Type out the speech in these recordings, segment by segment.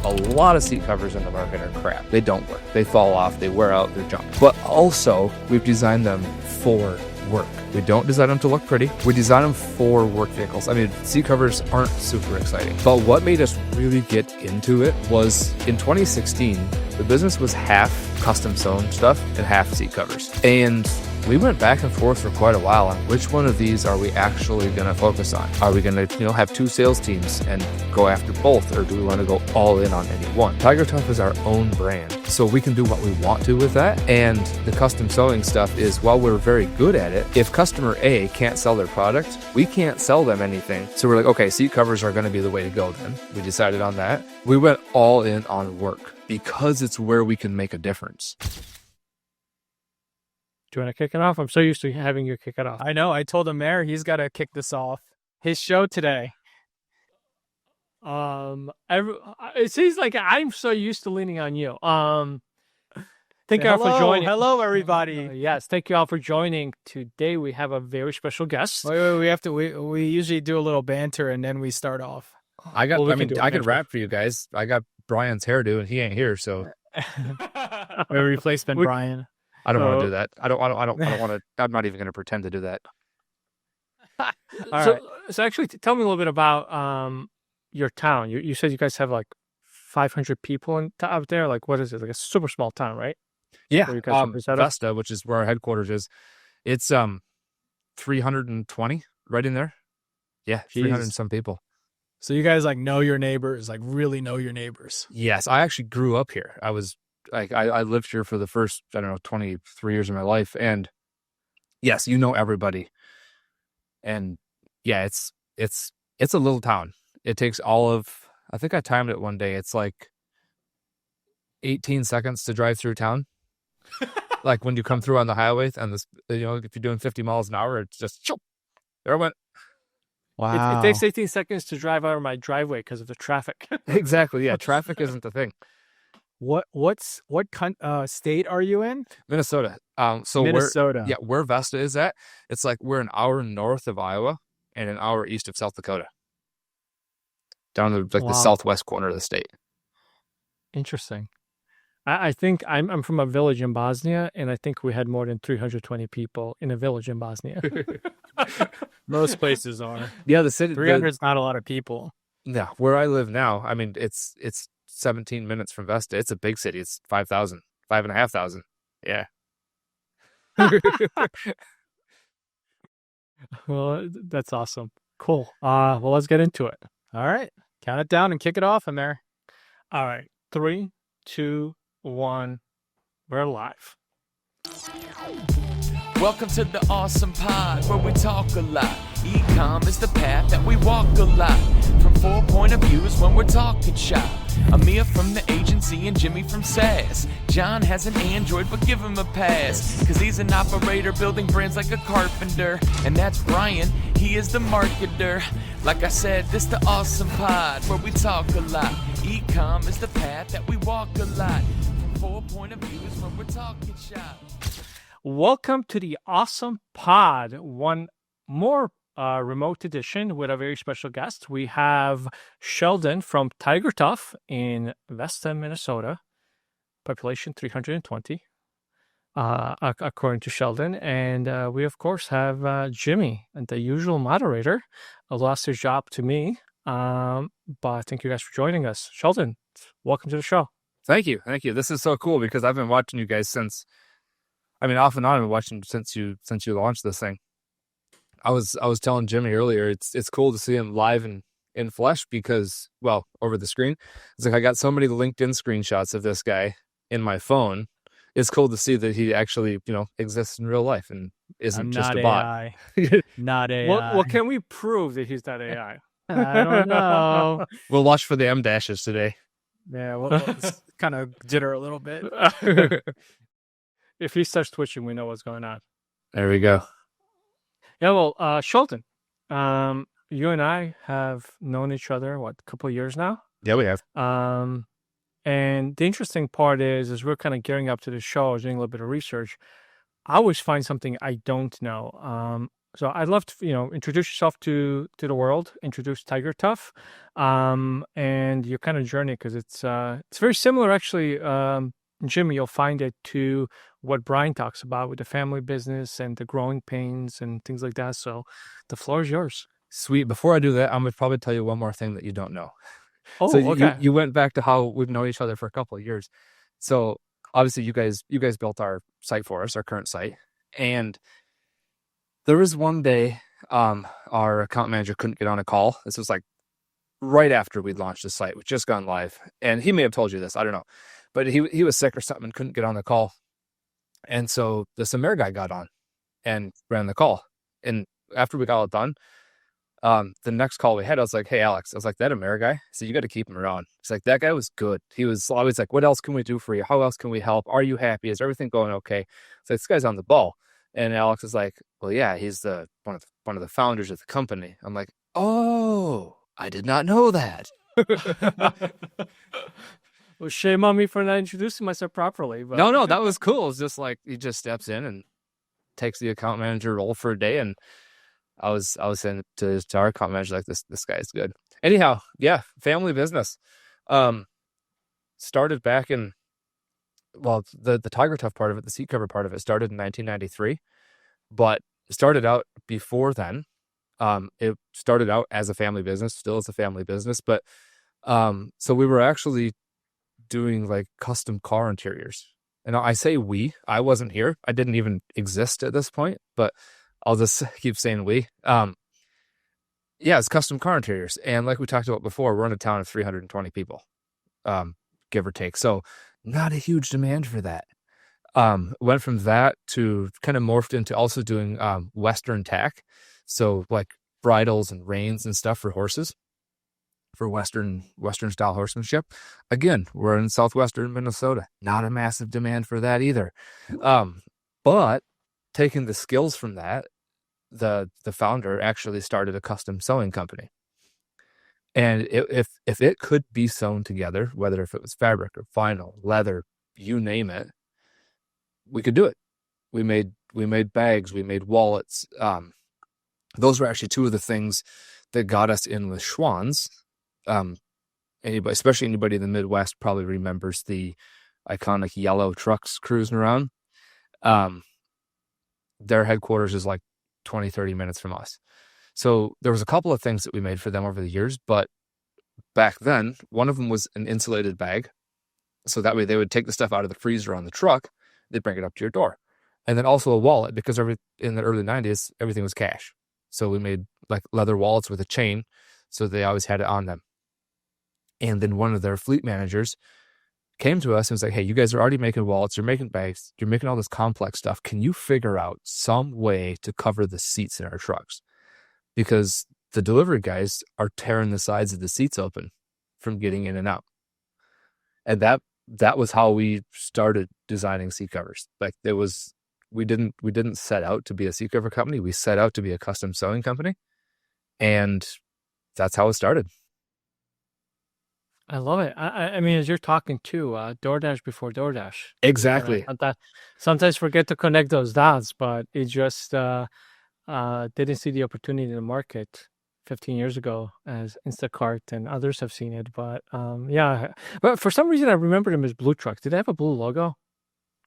a lot of seat covers in the market are crap. They don't work. They fall off, they wear out, they're junk. But also, we've designed them for work. We don't design them to look pretty. We design them for work vehicles. I mean, seat covers aren't super exciting. But what made us really get into it was in 2016, the business was half custom sewn stuff and half seat covers. And we went back and forth for quite a while on which one of these are we actually going to focus on. Are we going to, have two sales teams and go after both, or do we want to go all in on any one? TigerTough is our own brand, so we can do what we want to with that. And the custom sewing stuff is, while we're very good at it, if customer A can't sell their product, we can't sell them anything. So we're like, okay, seat covers are going to be the way to go then. We decided on that. We went all in on work because it's where we can make a difference. Do you want to kick it off? I'm so used to having you kick it off. I know. I told Amer he's got to kick this off. His show today. It seems like I'm so used to leaning on you. Thank you all for joining. Hello, everybody. Yes, thank you all for joining. Today we have a very special guest. Wait. We usually do a little banter and then we start off. I can rap for you guys. I got Brian's hairdo and he ain't here, so We replacement Brian. I don't want to do that. I don't want to. I'm not even going to pretend to do that. So actually, tell me a little bit about your town. You said you guys have like 500 people out there. Like, what is it? Like a super small town, right? Yeah. Vesta, which is where our headquarters is, it's 320 right in there. Yeah, 300 and some people. So you guys like know your neighbors, like really know your neighbors. Yes, I actually grew up here. I lived here for the first, 23 years of my life. And yes, you know everybody. And yeah, it's a little town. It takes I think I timed it one day. It's like 18 seconds to drive through town. Like when you come through on the highway and if you're doing 50 miles an hour, it's just, there I went. Wow. It takes 18 seconds to drive out of my driveway because of the traffic. Exactly. Yeah. Traffic isn't the thing. What state are you in? Minnesota. Minnesota. Where Vesta is at, it's like we're an hour north of Iowa and an hour east of South Dakota. Down to the southwest corner of the state. Interesting. I think I'm from a village in Bosnia, and I think we had more than 320 people in a village in Bosnia. Most places are. Yeah, the city. 300 is not a lot of people. Yeah, where I live now, I mean, it's 17 minutes from Vesta. It's a big city. It's 5,000, 5,500. Yeah. Well, that's awesome. Cool. Well, let's get into it. All right. Count it down and kick it off in there. All right. 3, 2, 1. We're live. Welcome to the ASOM Pod, where we talk a lot. E-com is the path that we walk a lot. From 4 point of views when we're talking shop. Amir from the agency and Jimmy from SAS. John has an Android, but give him a pass, cause he's an operator building brands like a carpenter. And that's Brian, he is the marketer. Like I said, this the ASOM Pod, where we talk a lot. E-com is the path that we walk a lot. From 4 point of views when we're talking shop. Welcome to the ASOM Pod, one more remote edition with a very special guest. We have Sheldon from TigerTough in Vesta, Minnesota. Population 320, according to Sheldon. And we, of course, have Jimmy, the usual moderator, lost his job to me. But thank you guys for joining us. Sheldon, welcome to the show. Thank you. This is so cool because I've been watching you guys off and on, I've been watching since you launched this thing. I was telling Jimmy earlier, it's cool to see him live in flesh because, well, over the screen. It's like I got so many LinkedIn screenshots of this guy in my phone. It's cool to see that he actually, exists in real life and isn't just a bot. Not AI. Well, can we prove that he's not AI? I don't know. We'll watch for the M dashes today. Yeah, we'll kind of jitter a little bit. If he starts twitching, we know what's going on. There we go. Yeah, well, Sheldon, you and I have known each other, a couple of years now? Yeah, we have. And the interesting part is we're kind of gearing up to the show, doing a little bit of research. I always find something I don't know. So I'd love to, introduce yourself to the world, introduce TigerTough, and your kind of journey, because it's very similar, actually, Jimmy. You'll find it to what Brian talks about with the family business and the growing pains and things like that. So the floor is yours. Sweet. Before I do that, I'm going to probably tell you one more thing that you don't know. Oh, So okay. you went back to how we've known each other for a couple of years. So obviously you guys built our site for us, our current site. And there was one day, our account manager couldn't get on a call. This was like right after we'd launched the site. We'd just gone live. And he may have told you this, I don't know. But he was sick or something and couldn't get on the call. And so the Samir guy got on and ran the call. And after we got it done, the next call we had, I was like, hey, Alex, I was like, that Amir guy, so you got to keep him around. He's like, that guy was good. He was always like, what else can we do for you? How else can we help? Are you happy? Is everything going okay? So this guy's on the ball. And Alex is like, well, yeah, he's one of the founders of the company. I'm like, oh, I did not know that. Well, shame on me for not introducing myself properly. But No, that was cool. It's just like, he just steps in and takes the account manager role for a day. And I was saying to our account manager, like, this guy's good. Anyhow, yeah, family business. Started back in, well, the TigerTough part of it, the seat cover part of it, started in 1993, but it started out before then. It started out as a family business, still as a family business, but so we were actually doing like custom car interiors. And I say I wasn't here. I didn't even exist at this point, but I'll just keep saying we. Yeah, it's custom car interiors. And like we talked about before, we're in a town of 320 people, give or take. So not a huge demand for that. Went from that to kind of morphed into also doing Western tack. So like bridles and reins and stuff for horses, for Western style horsemanship. Again, we're in southwestern Minnesota. Not a massive demand for that either. But taking the skills from that, the founder actually started a custom sewing company. And if it could be sewn together, whether if it was fabric or vinyl, leather, you name it, we could do it. We made bags, we made wallets. Those were actually two of the things that got us in with Schwann's. Especially anybody in the Midwest probably remembers the iconic yellow trucks cruising around. Their headquarters is like 20, 30 minutes from us. So there was a couple of things that we made for them over the years, but back then, one of them was an insulated bag. So that way they would take the stuff out of the freezer on the truck, they'd bring it up to your door. And then also a wallet, because in the early 90s, everything was cash. So we made like leather wallets with a chain, so they always had it on them. And then one of their fleet managers came to us and was like, hey, you guys are already making wallets, you're making bags, you're making all this complex stuff. Can you figure out some way to cover the seats in our trucks? Because the delivery guys are tearing the sides of the seats open from getting in and out. And that was how we started designing seat covers. Like we didn't set out to be a seat cover company. We set out to be a custom sewing company. And that's how it started. I love it. I mean, as you're talking too, DoorDash before DoorDash. Exactly. Sometimes forget to connect those dots, but it just didn't see the opportunity in the market 15 years ago as Instacart and others have seen it. But yeah, but for some reason I remember them as blue trucks. Did they have a blue logo?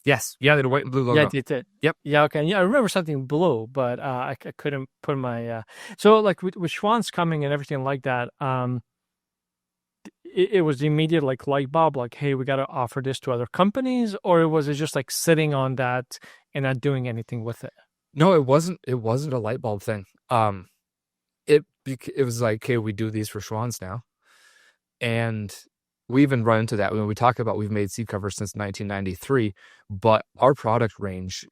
Yes. Yeah, they had a white and blue logo. Yeah, they did. Yep. Yeah, okay. Yeah, I remember something blue, but I couldn't put my... So like with Schwann's coming and everything like that, it was the immediate like light bulb, like, hey, we got to offer this to other companies, or was it just like sitting on that and not doing anything with it? No, it wasn't a light bulb thing. It was like, okay, we do these for Schwann's now. And we even run into that when we talk about we've made seat covers since 1993, but our product range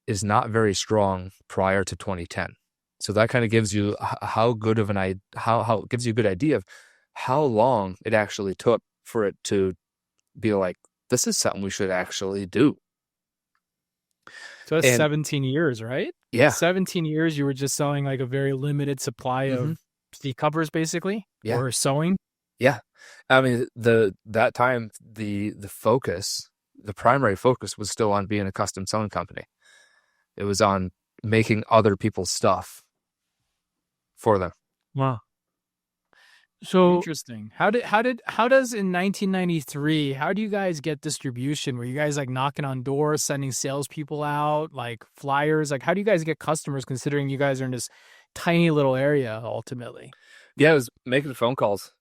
is not very strong prior to 2010. So that kind of gives you how good of how it gives you a good idea of how long it actually took for it to be like, this is something we should actually do. So that's 17 years, right? Yeah. 17 years you were just selling like a very limited supply of seat covers, basically? Yeah. Or sewing? Yeah. I mean, that time, the primary focus was still on being a custom sewing company. It was on making other people's stuff for them. Wow. So Interesting. How does in 1993? How do you guys get distribution? Were you guys like knocking on doors, sending salespeople out, like flyers? Like, how do you guys get customers? Considering you guys are in this tiny little area, ultimately. Yeah, it was making phone calls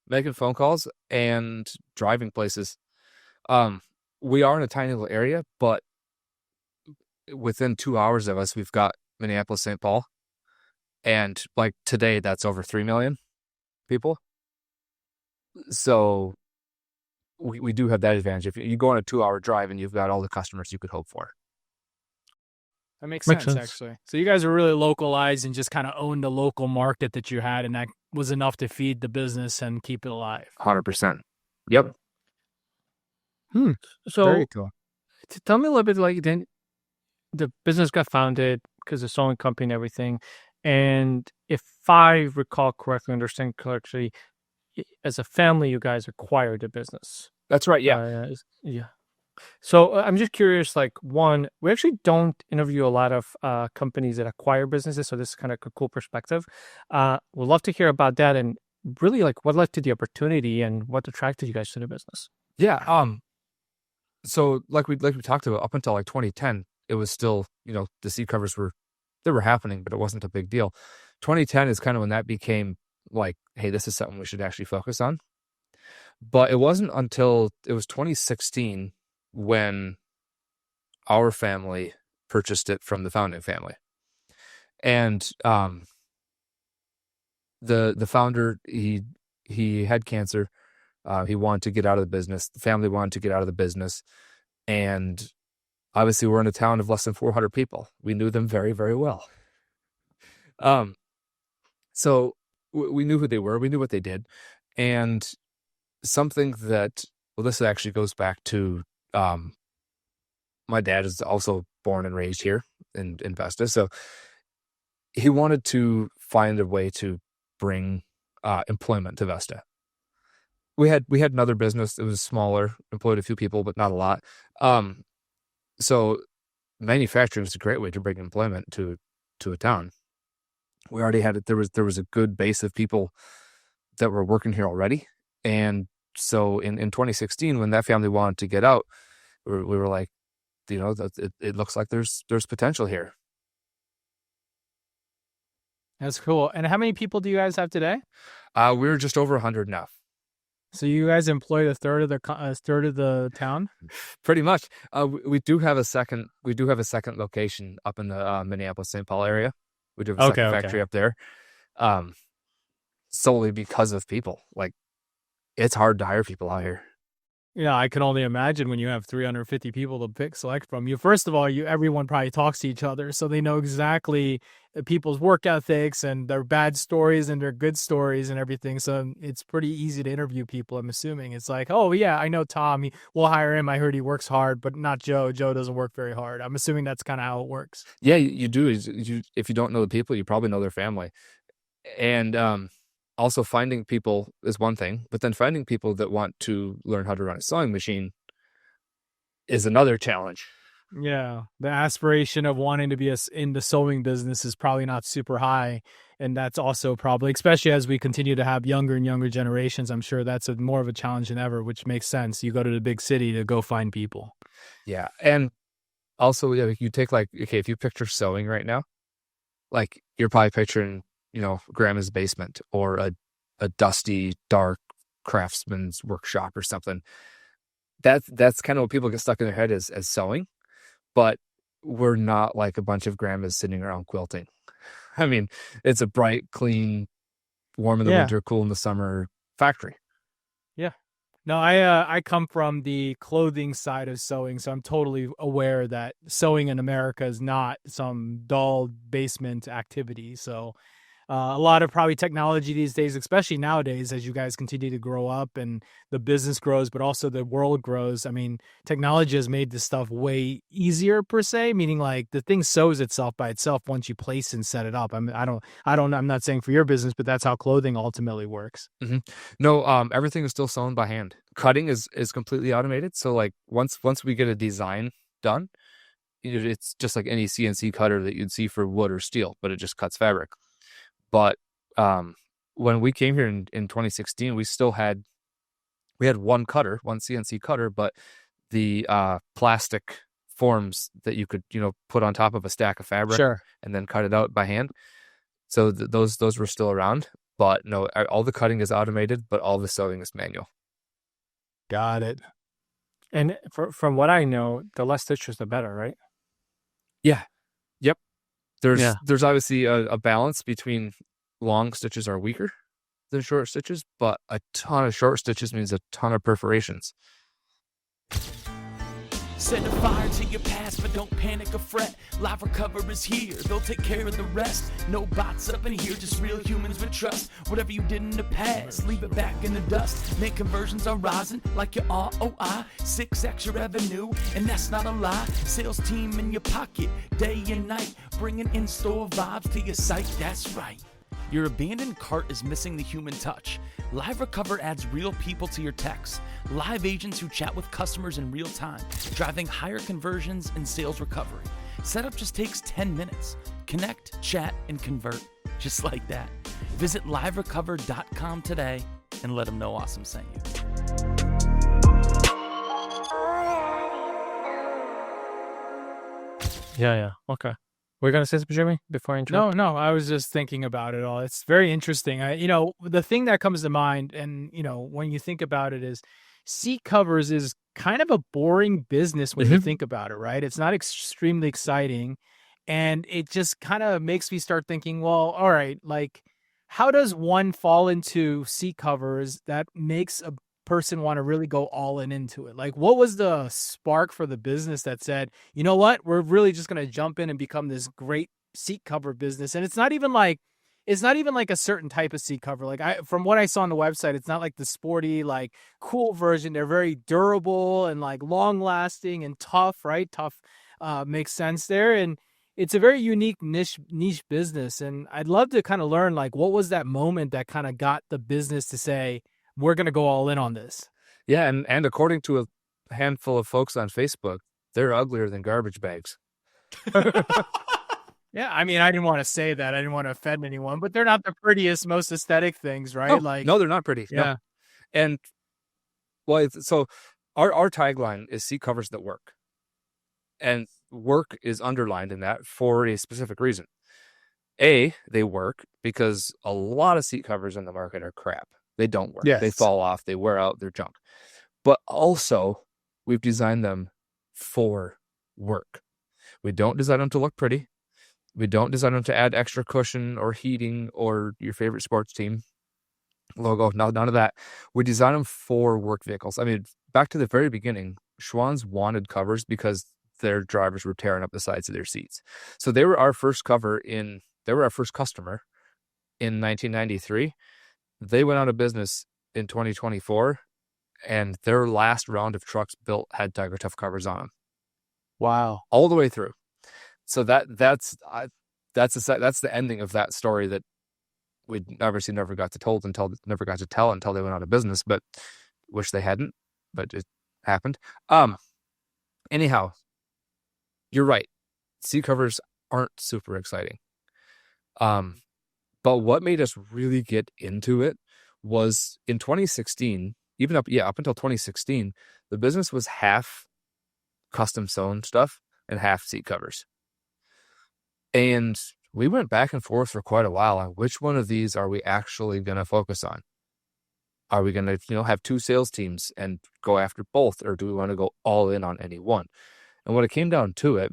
and driving places. We are in a tiny little area, but within 2 hours of us, we've got Minneapolis, St. Paul. And like today, that's over 3 million people. So we do have that advantage. If you go on a 2-hour drive and you've got all the customers you could hope for. That makes Makes sense, sense. actually. So you guys are really localized and just kind of owned the local market that you had, and that was enough to feed the business and keep it alive. 100%. Yep. So Very cool. tell me a little bit, like, then the business got founded because of sewing company and everything. And if I recall correctly, understand correctly, as a family, you guys acquired the business. That's right. Yeah. Yeah. So I'm just curious, like, one, we actually don't interview a lot of companies that acquire businesses. So this is kind of a cool perspective. We'd love to hear about that and really like what led to the opportunity and what attracted you guys to the business. Yeah. So like we talked about, up until like 2010, it was still, the seat covers were happening, but it wasn't a big deal. 2010 is kind of when that became like, hey, this is something we should actually focus on. But it wasn't until it was 2016 when our family purchased it from the founding family. And the founder, he had cancer. He wanted to get out of the business. The family wanted to get out of the business. And obviously we're in a town of less than 400 people. We knew them very, very well. So we knew who they were. We knew what they did. And something that, well, this actually goes back to, my dad is also born and raised here in Vesta. So he wanted to find a way to bring employment to Vesta. We had another business that was smaller, employed a few people, but not a lot. So manufacturing is a great way to bring employment to a town. We already had it. There was a good base of people that were working here already. And so in 2016, when that family wanted to get out, we were like, it looks like there's potential here. That's cool. And how many people do you guys have today? We're just over 100 now. So you guys employed a third of the town? Pretty much. We do have a second location up in the Minneapolis, St. Paul area. We do have a second factory up there. Solely because of people. Like, it's hard to hire people out here. Yeah, I can only imagine when you have 350 people to select from. You first of all, everyone probably talks to each other, so they know exactly people's work ethics and their bad stories and their good stories and everything. So it's pretty easy to interview people. I'm assuming it's like, oh yeah, I know Tom. We'll hire him. I heard he works hard, but not Joe. Joe doesn't work very hard. I'm assuming that's kind of how it works. Yeah, you do. If you don't know the people, you probably know their family, and also, finding people is one thing, but then finding people that want to learn how to run a sewing machine is another challenge. Yeah, the aspiration of wanting to be in the sewing business is probably not super high, and that's also probably, especially as we continue to have younger and younger generations, I'm sure that's more of a challenge than ever, which makes sense. You go to the big city to go find people. Yeah, and also, you take if you picture sewing right now, like you're probably picturing, grandma's basement or a dusty, dark craftsman's workshop or something. That's kind of what people get stuck in their head as sewing, but we're not like a bunch of grandmas sitting around quilting. I mean, it's a bright, clean, warm in the winter, cool in the summer factory. Yeah. No, I come from the clothing side of sewing, so I'm totally aware that sewing in America is not some dull basement activity. So a lot of probably technology these days, especially nowadays, as you guys continue to grow up and the business grows, but also the world grows. I mean, technology has made this stuff way easier per se, meaning like the thing sews itself by itself once you place and set it up. I'm not saying for your business, but that's how clothing ultimately works. Mm-hmm. No, everything is still sewn by hand. Cutting is completely automated. So like once we get a design done, it's just like any CNC cutter that you'd see for wood or steel, but it just cuts fabric. But When we came here in 2016, we had one CNC cutter, but the plastic forms that you could, put on top of a stack of fabric Sure. and then cut it out by hand. So those were still around, but no, all the cutting is automated, but all the sewing is manual. Got it. And from what I know, the less stitches, the better, right? Yeah. Yep. Yeah. There's obviously a balance between long stitches are weaker than short stitches, but a ton of short stitches means a ton of perforations. Set a fire to your past, but don't panic or fret. Live Recover is here, they'll take care of the rest. No bots up in here, just real humans with trust. Whatever you did in the past, leave it back in the dust. Make conversions are rising like your ROI. 6x your revenue, and that's not a lie. Sales team in your pocket, day and night. Bringing in-store vibes to your site, that's right. Your abandoned cart is missing the human touch. Live Recover adds real people to your texts. Live agents who chat with customers in real time, driving higher conversions and sales recovery. Setup just takes 10 minutes. Connect, chat, and convert. Just like that. Visit liverecover.com today and let them know Awesome sent you. Yeah. Okay. We're going to say something, Jimmy, before I interrupt? No, I was just thinking about it all. It's very interesting. The thing that comes to mind, and when you think about it, is seat covers is kind of a boring business when you think about it, right? It's not extremely exciting, and it just kind of makes me start thinking, well, all right, like, how does one fall into seat covers that makes a person want to really go all into it? Like, what was the spark for the business that said, you know what, we're really just going to jump in and become this great seat cover business? And it's not even like a certain type of seat cover. Like, from what I saw on the website, it's not like the sporty, like, cool version. They're very durable and like long lasting and tough, right? Tough makes sense there. And it's a very unique niche business. And I'd love to kind of learn, like, what was that moment that kind of got the business to say, we're going to go all in on this? Yeah, and according to a handful of folks on Facebook, they're uglier than garbage bags. Yeah, I mean, I didn't want to say that. I didn't want to offend anyone, but they're not the prettiest, most aesthetic things, right? No, they're not pretty. Yeah. No. And, well, so our tagline is seat covers that work. And work is underlined in that for a specific reason. A, they work because a lot of seat covers in the market are crap. They don't work. Yes. They fall off. They wear out. They're junk. But also, we've designed them for work. We don't design them to look pretty. We don't design them to add extra cushion or heating or your favorite sports team logo. No, none of that. We design them for work vehicles. I mean, back to the very beginning, Schwann's wanted covers because their drivers were tearing up the sides of their seats. So they were our first customer in 1993. They went out of business in 2024, and their last round of trucks built had TigerTough covers on them. Wow. All the way through. So that's the ending of that story that we never got to tell until they went out of business, but wish they hadn't, but it happened. Anyhow, you're right. Seat covers aren't super exciting. But what made us really get into it was in 2016, up until 2016, the business was half custom sewn stuff and half seat covers. And we went back and forth for quite a while on which one of these are we actually going to focus on. Are we going to, have two sales teams and go after both, or do we want to go all in on any one? And when it came down to it,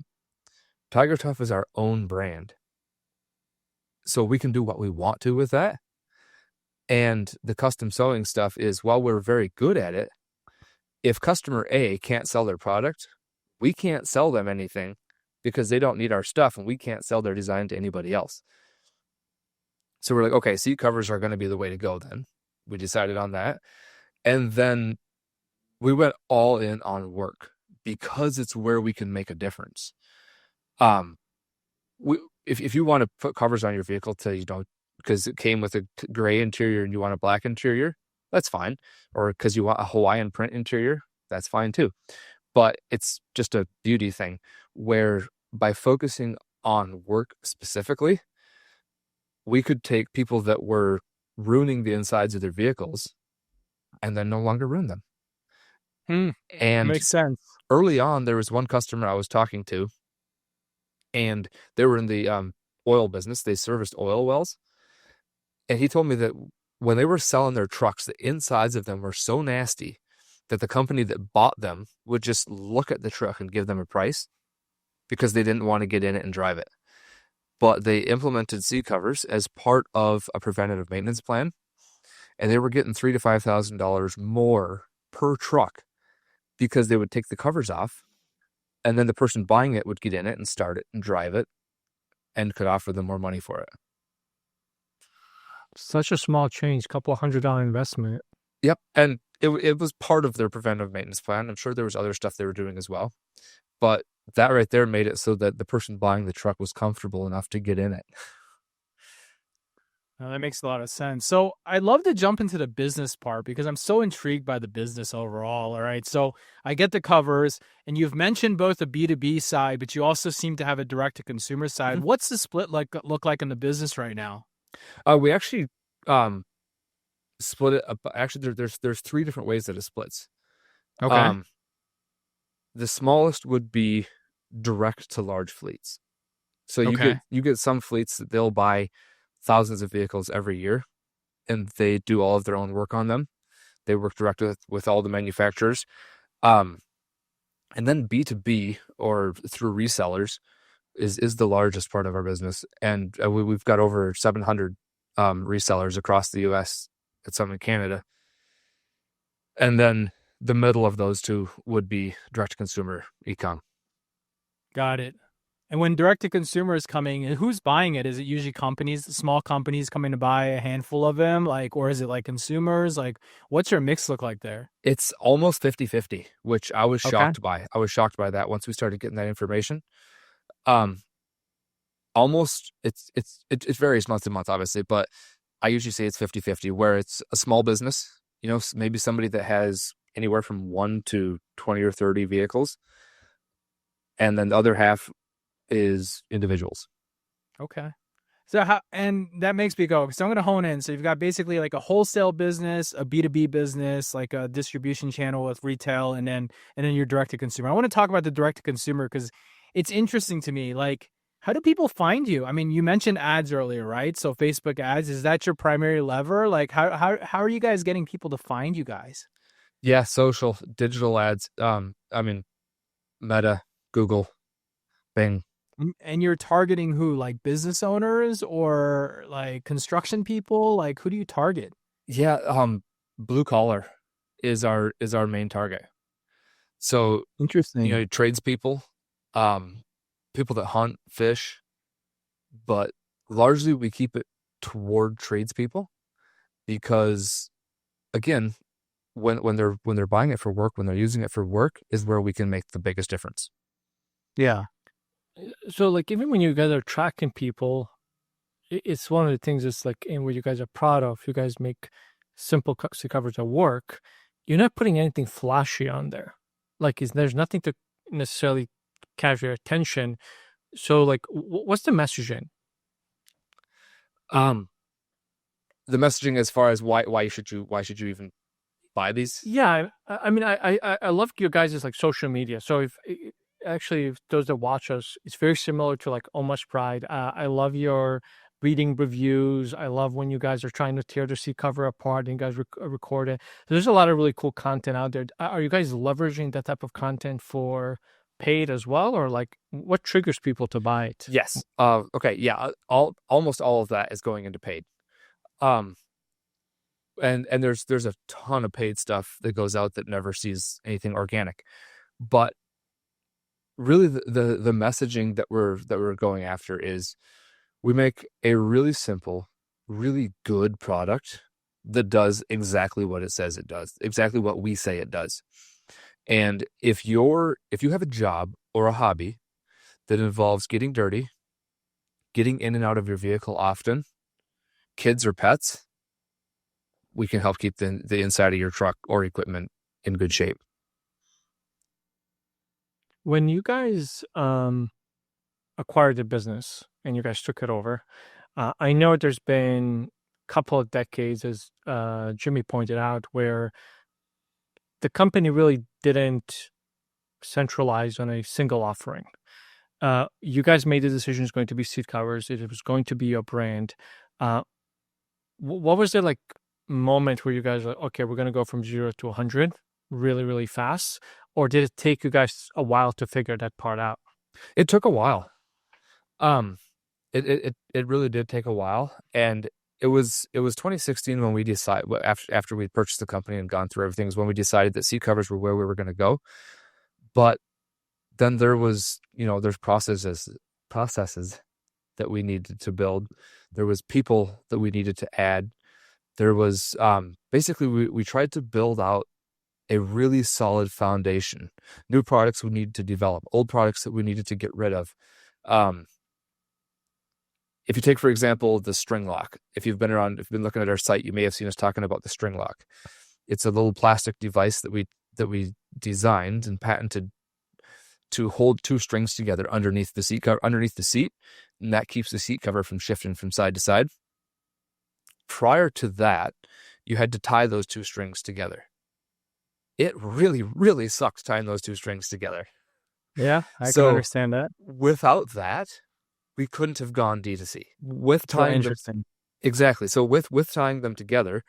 TigerTough is our own brand. So we can do what we want to with that. And the custom sewing stuff is, while we're very good at it, if customer A can't sell their product, we can't sell them anything because they don't need our stuff, and we can't sell their design to anybody else. So we're like, okay, seat covers are going to be the way to go then. We decided on that. And then we went all in on work because it's where we can make a difference. If you want to put covers on your vehicle because it came with a gray interior and you want a black interior, that's fine. Or because you want a Hawaiian print interior, that's fine too. But it's just a beauty thing where by focusing on work specifically, we could take people that were ruining the insides of their vehicles and then no longer ruin them. And Makes sense. early on, there was one customer I was talking to, and they were in the oil business. They serviced oil wells. And he told me that when they were selling their trucks, the insides of them were so nasty that the company that bought them would just look at the truck and give them a price because they didn't want to get in it and drive it. But they implemented seat covers as part of a preventative maintenance plan, and they were getting $3,000 to $5,000 more per truck because they would take the covers off, and then the person buying it would get in it and start it and drive it and could offer them more money for it. Such a small change, couple $100 investment. Yep. And it was part of their preventive maintenance plan. I'm sure there was other stuff they were doing as well. But that right there made it so that the person buying the truck was comfortable enough to get in it. Now, that makes a lot of sense. So I'd love to jump into the business part because I'm so intrigued by the business overall. All right. So I get the covers, and you've mentioned both the B2B side, but you also seem to have a direct to consumer side. What's the split look like in the business right now? We actually split it up. Actually, there's three different ways that it splits. Okay. The smallest would be direct to large fleets. So you get some fleets that they'll buy thousands of vehicles every year, and they do all of their own work on them. They work directly with all the manufacturers. And then B2B, or through resellers, is the largest part of our business. And we've got over 700 resellers across the US and some in Canada. And then the middle of those two would be direct-to-consumer e-com. Got it. And when direct-to-consumer is coming, who's buying it? Is it usually companies, small companies coming to buy a handful of them? Or is it like consumers? What's your mix look like there? It's almost 50-50, which I was shocked by. I was shocked by that once we started getting that information. Almost, it varies month to month, obviously, but I usually say it's 50-50, where it's a small business, maybe somebody that has anywhere from 1 to 20 or 30 vehicles. And then the other half is individuals. Okay. So and that makes me go, so I'm going to hone in. So you've got basically like a wholesale business, a B2B business, like a distribution channel with retail, and then your direct to consumer. I want to talk about the direct to consumer because it's interesting to me. How do people find you? I mean, you mentioned ads earlier, right? So Facebook ads, is that your primary lever? How are you guys getting people to find you guys? Yeah, social, digital ads. Meta, Google, Bing. And you're targeting who? Like business owners or like construction people? Who do you target? Yeah, blue collar is our main target. So Interesting. tradespeople, people that hunt, fish, but largely we keep it toward tradespeople because, again, when they're buying it for work, when they're using it for work, is where we can make the biggest difference. Yeah. So even when you guys are tracking people, it's one of the things that's in what you guys are proud of. You guys make simple coverage at work. You're not putting anything flashy on there. There's nothing to necessarily catch your attention. So what's the messaging? The messaging as far as why should you even buy these? Yeah, I mean, I love your guys' social media. So if those that watch us, it's very similar to Almost Pride. I love your reading reviews. I love when you guys are trying to tear the seat cover apart and you guys record it. So there's a lot of really cool content out there. Are you guys leveraging that type of content for paid as well, or what triggers people to buy it? Yes. Okay. Yeah. Almost all of that is going into paid. And there's a ton of paid stuff that goes out that never sees anything organic, but really the messaging that we're going after is we make a really simple, really good product that does exactly what it says it does, exactly what we say it does. And if you have a job or a hobby that involves getting dirty, getting in and out of your vehicle often, kids or pets, we can help keep the inside of your truck or equipment in good shape. When you guys acquired the business and you guys took it over, I know there's been a couple of decades, as Jimmy pointed out, where the company really didn't centralize on a single offering. You guys made the decision it's going to be seat covers. It was going to be your brand. What was the like moment where you guys were like, okay, we're going to go from 0 to 100 really, really fast? Or did it take you guys a while to figure that part out? It took a while. It really did take a while, and it was 2016 when we decided, after we purchased the company and gone through everything, is when we decided that seat covers were where we were going to go. But then there was, there's processes that we needed to build. There was people that we needed to add. There was basically we tried to build out a really solid foundation. New products we needed to develop, old products that we needed to get rid of. If you take, for example, the string lock, if you've been looking at our site, you may have seen us talking about the string lock. It's a little plastic device that we designed and patented to hold two strings together underneath the seat, and that keeps the seat cover from shifting from side to side. Prior to that, you had to tie those two strings together. It really, really sucks tying those two strings together. Yeah, I can understand that. Without that, we couldn't have gone D2C. With tying interesting. Exactly. So with tying them together,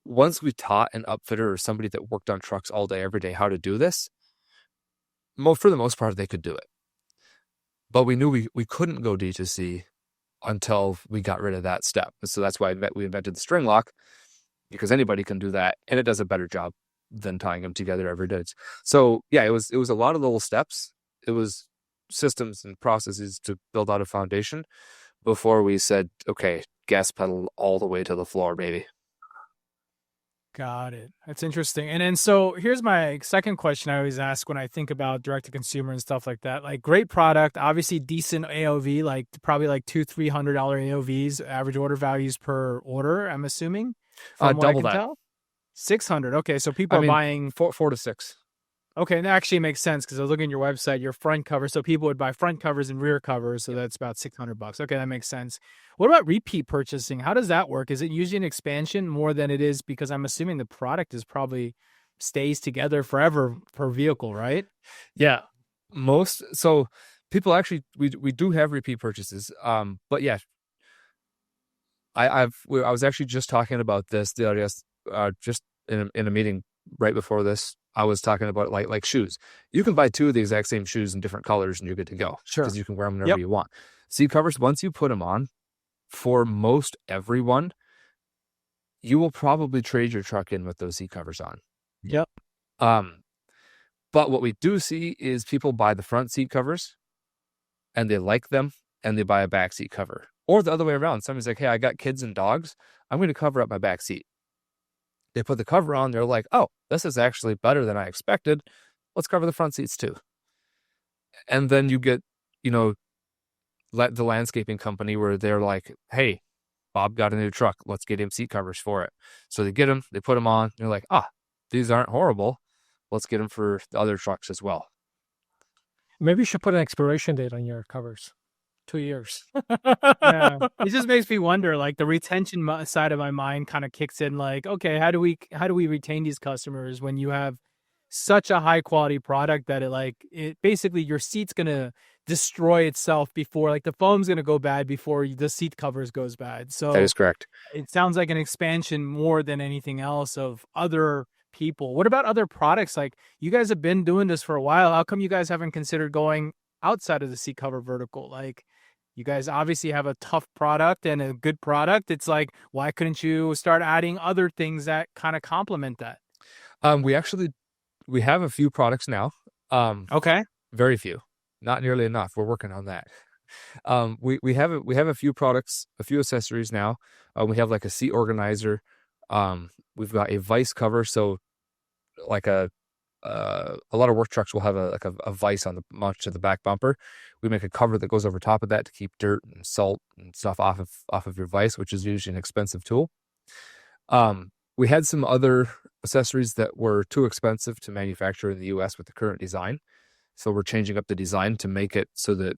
once we taught an upfitter or somebody that worked on trucks all day, every day, how to do this, for the most part, they could do it. But we knew we couldn't go D2C until we got rid of that step. So that's why we invented the string lock, because anybody can do that, and it does a better job than tying them together every day. So yeah, it was a lot of little steps. It was systems and processes to build out a foundation before we said, okay, gas pedal all the way to the floor, baby. Got it. That's interesting. And then, so here's my second question I always ask when I think about direct to consumer and stuff like that. Like, great product, obviously decent AOV, like probably like $200-$300 AOVs, average order values per order, I'm assuming. From what I can tell. 600. Okay. So people are buying 4 to 6. Okay, that actually makes sense, because I was looking at your website, your front cover. So people would buy front covers and rear covers. So that's about $600. Okay, that makes sense. What about repeat purchasing? How does that work? Is it usually an expansion more than it is? Because I'm assuming the product is probably stays together forever per vehicle, right? Yeah, so people actually, we do have repeat purchases. But yeah, I was actually just talking about this the other day, just in a meeting right before this. I was talking about like shoes. You can buy 2 of the exact same shoes in different colors and you're good to go. Sure. Because you can wear them whenever you want. Seat covers, once you put them on, for most everyone, you will probably trade your truck in with those seat covers on. Yep. But what we do see is people buy the front seat covers and they like them and they buy a back seat cover. Or the other way around. Somebody's like, hey, I got kids and dogs. I'm going to cover up my back seat. They put the cover on. They're like, oh, this is actually better than I expected. Let's cover the front seats too. And then you get, the landscaping company where they're like, hey, Bob got a new truck. Let's get him seat covers for it. So they get them, they put them on. They're like, these aren't horrible. Let's get them for the other trucks as well. Maybe you should put an expiration date on your covers. 2 years. Yeah. It just makes me wonder, like, the retention side of my mind kind of kicks in, like, okay, how do we retain these customers when you have such a high quality product that it basically your seat's going to destroy itself before, like, the foam's going to go bad before the seat covers goes bad. So that is correct. It sounds like an expansion more than anything else of other people. What about other products? Like, you guys have been doing this for a while. How come you guys haven't considered going outside of the seat cover vertical? Like, you guys obviously have a tough product and a good product. It's like, why couldn't you start adding other things that kind of complement that? We have a few products now. Okay. Very few, not nearly enough. We're working on that. We have a few products, a few accessories now. We have like a seat organizer. We've got a vice cover. So like a lot of work trucks will have a vice on the mounted to the back bumper. We make a cover that goes over top of that to keep dirt and salt and stuff off of your vice, which is usually an expensive tool. We had some other accessories that were too expensive to manufacture in the US with the current design. So we're changing up the design to make it so that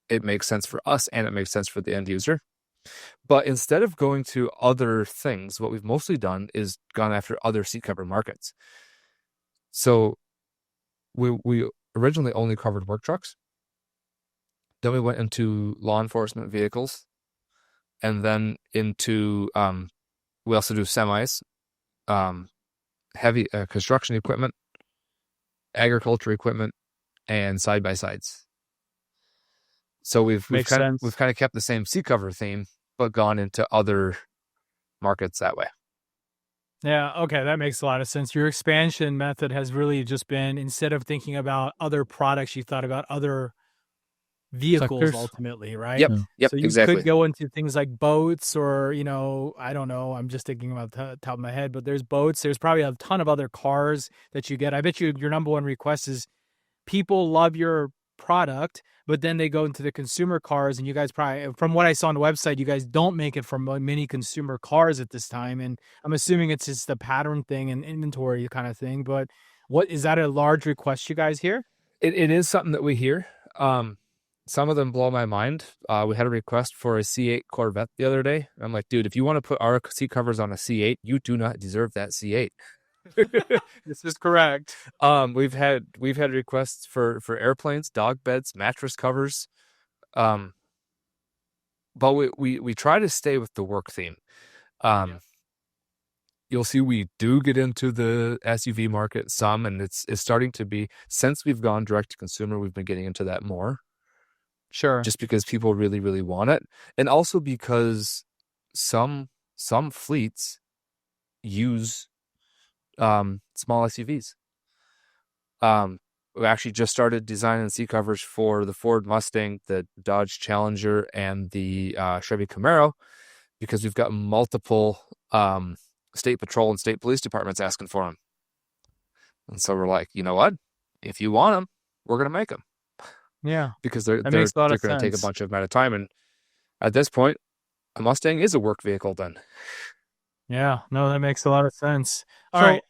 it makes sense for us and it makes sense for the end user. But instead of going to other things, what we've mostly done is gone after other seat cover markets. So we originally only covered work trucks. Then we went into law enforcement vehicles, and then into we also do semis, heavy construction equipment, agriculture equipment, and side by sides. So we've kind of kept the same seat cover theme, but gone into other markets that way. Yeah, okay, that makes a lot of sense. Your expansion method has really just been, instead of thinking about other products, you thought about other vehicles Sectors. Ultimately, right? Yep, So you exactly. could go into things like boats, or, I don't know, I'm just thinking about the top of my head, but there's boats. There's probably a ton of other cars that you get. I bet you your number one request is people love your product, but then they go into the consumer cars, and you guys probably, from what I saw on the website, you guys don't make it for many consumer cars at this time. And I'm assuming it's just a pattern thing and inventory kind of thing. But what is that a large request you guys hear? It is something that we hear. Some of them blow my mind. We had a request for a C8 Corvette the other day. I'm like, dude, if you want to put our seat covers on a C8, you do not deserve that C8. This is correct. We've had requests for airplanes, dog beds, mattress covers. But we try to stay with the work theme. You'll see we do get into the SUV market some, and it's starting to be, since we've gone direct to consumer, we've been getting into that more. Sure. Just because people really, really want it. And also because some fleets use small SUVs. We actually just started designing seat covers for the Ford Mustang, the Dodge Challenger, and the Chevy Camaro, because we've got multiple state patrol and state police departments asking for them. And so we're like, you know what? If you want them, we're going to make them. Yeah. Because they're makes a lot of going to take a sense. bunch of them at a time. And at this point, a Mustang is a work vehicle then. Yeah, no, that makes a lot of sense. All right,